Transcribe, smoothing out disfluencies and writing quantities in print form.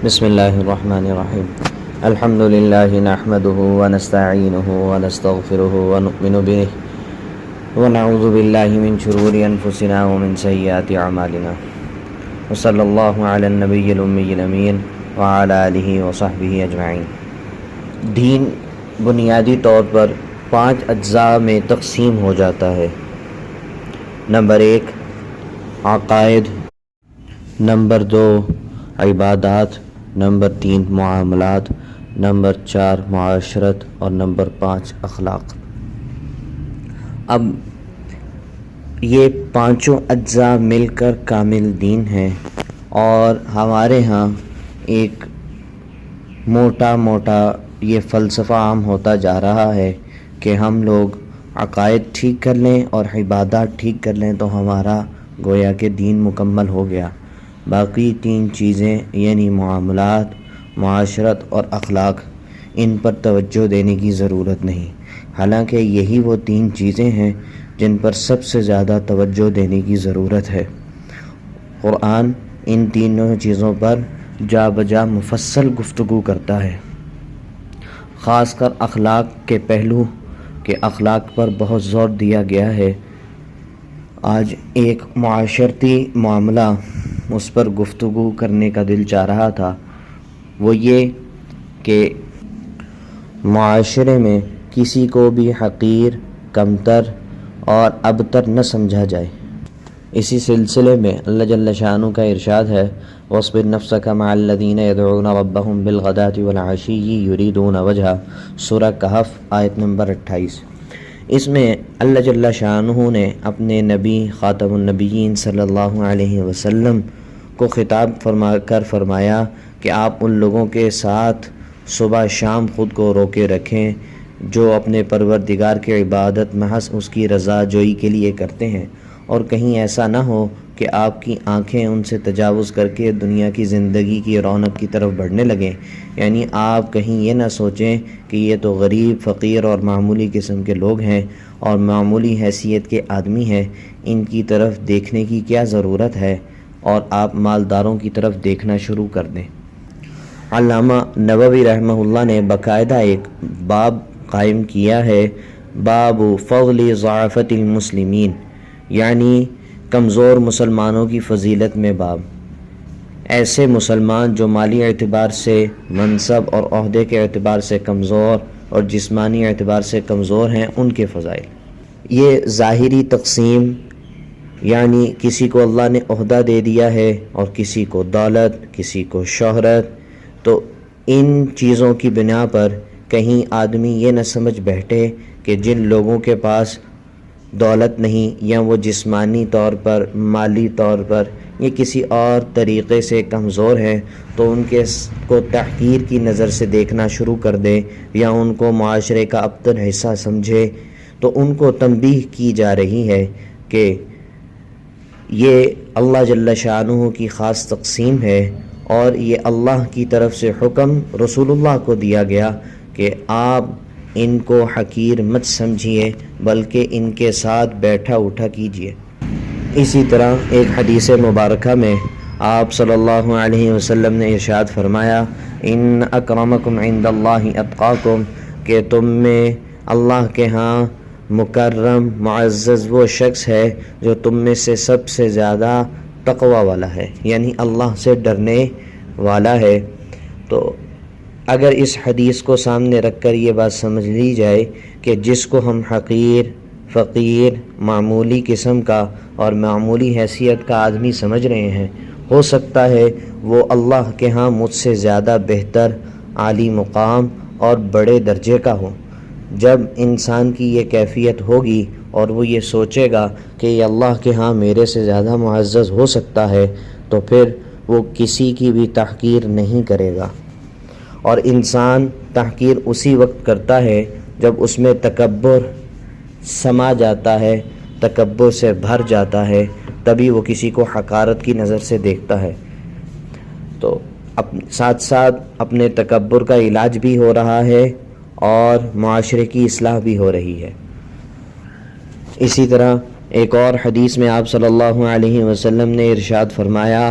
بسم اللہ الرحمن الرحیم الحمد للہ نحمده ونستعینه ونستغفره ونؤمن به ونعوذ باللہ من شرور انفسنا ومن سیئات اعمالنا وصلی اللہ علی النبی الامی الامین وعلی آلہ وصحبہ اجمعین۔ دین بنیادی طور پر 5 اجزاء میں تقسیم ہو جاتا ہے۔ نمبر 1 عقائد، نمبر 2 عبادات، نمبر 3 معاملات، نمبر 4 معاشرت اور نمبر 5 اخلاق۔ اب یہ 5 اجزاء مل کر کامل دین ہے، اور ہمارے ہاں ایک موٹا یہ فلسفہ عام ہوتا جا رہا ہے کہ ہم لوگ عقائد ٹھیک کر لیں اور عبادات ٹھیک کر لیں تو ہمارا گویا کہ دین مکمل ہو گیا، باقی 3 چیزیں یعنی معاملات، معاشرت اور اخلاق، ان پر توجہ دینے کی ضرورت نہیں۔ حالانکہ یہی وہ 3 چیزیں ہیں جن پر سب سے زیادہ توجہ دینے کی ضرورت ہے۔ قرآن ان تینوں چیزوں پر جا بجا مفصل گفتگو کرتا ہے، خاص کر اخلاق کے پہلو کہ اخلاق پر بہت زور دیا گیا ہے۔ آج ایک معاشرتی معاملہ اس پر گفتگو کرنے کا دل چاہ رہا تھا، وہ یہ کہ معاشرے میں کسی کو بھی حقیر، کمتر اور ابتر نہ سمجھا جائے۔ اسی سلسلے میں اللہ جل شانہ کا ارشاد ہے وَاصْبِرْ نَفْسَكَ مَعَ الَّذِينَ يَدْعُونَ رَبَّهُمْ بِالْغَدَاةِ وَالْعَشِيِّ يُرِيدُونَ وَجْهَهُ، سورہ کہف آیت نمبر 28۔ اس میں اللہ جل شانہ نے اپنے نبی خاتم النبیین صلی اللہ علیہ وسلم کو خطاب فرمایا کہ آپ ان لوگوں کے ساتھ صبح شام خود کو روکے رکھیں جو اپنے پروردگار کی عبادت محض اس کی رضا جوئی کے لیے کرتے ہیں، اور کہیں ایسا نہ ہو کہ آپ کی آنکھیں ان سے تجاوز کر کے دنیا کی زندگی کی رونق کی طرف بڑھنے لگیں۔ یعنی آپ کہیں یہ نہ سوچیں کہ یہ تو غریب، فقیر اور معمولی قسم کے لوگ ہیں اور معمولی حیثیت کے آدمی ہیں، ان کی طرف دیکھنے کی کیا ضرورت ہے، اور آپ مالداروں کی طرف دیکھنا شروع کر دیں۔ علامہ نووی رحمہ اللہ نے باقاعدہ ایک باب قائم کیا ہے، باب فضل ضعفت المسلمین، یعنی کمزور مسلمانوں کی فضیلت میں باب۔ ایسے مسلمان جو مالی اعتبار سے، منصب اور عہدے کے اعتبار سے کمزور اور جسمانی اعتبار سے کمزور ہیں، ان کے فضائل۔ یہ ظاہری تقسیم، یعنی کسی کو اللہ نے عہدہ دے دیا ہے اور کسی کو دولت، کسی کو شہرت، تو ان چیزوں کی بنا پر کہیں آدمی یہ نہ سمجھ بیٹھے کہ جن لوگوں کے پاس دولت نہیں، یا وہ جسمانی طور پر، مالی طور پر یا کسی اور طریقے سے کمزور ہیں، تو ان کے کو تحقیر کی نظر سے دیکھنا شروع کر دے یا ان کو معاشرے کا ابتر حصہ سمجھے۔ تو ان کو تنبیہ کی جا رہی ہے کہ یہ اللہ جل شانہ کی خاص تقسیم ہے، اور یہ اللہ کی طرف سے حکم رسول اللہ کو دیا گیا کہ آپ ان کو حقیر مت سمجھیے بلکہ ان کے ساتھ بیٹھا اٹھا کیجیے۔ اسی طرح ایک حدیث مبارکہ میں آپ صلی اللہ علیہ وسلم نے ارشاد فرمایا ان اکرمکم عند اللہ اتقاکم، کہ تم میں اللہ کے ہاں مکرم معزز وہ شخص ہے جو تم میں سے سب سے زیادہ تقوی والا ہے، یعنی اللہ سے ڈرنے والا ہے۔ تو اگر اس حدیث کو سامنے رکھ کر یہ بات سمجھ لی جائے کہ جس کو ہم حقیر، فقیر، معمولی قسم کا اور معمولی حیثیت کا آدمی سمجھ رہے ہیں، ہو سکتا ہے وہ اللہ کے ہاں مجھ سے زیادہ بہتر، عالی مقام اور بڑے درجے کا ہو۔ جب انسان کی یہ کیفیت ہوگی اور وہ یہ سوچے گا کہ یہ اللہ کے ہاں میرے سے زیادہ معزز ہو سکتا ہے، تو پھر وہ کسی کی بھی تحقیر نہیں کرے گا۔ اور انسان تحقیر اسی وقت کرتا ہے جب اس میں تکبر سما جاتا ہے، تکبر سے بھر جاتا ہے، تبھی وہ کسی کو حقارت کی نظر سے دیکھتا ہے۔ تو ساتھ ساتھ اپنے تکبر کا علاج بھی ہو رہا ہے اور معاشرے کی اصلاح بھی ہو رہی ہے۔ اسی طرح ایک اور حدیث میں آپ صلی اللہ علیہ وسلم نے ارشاد فرمایا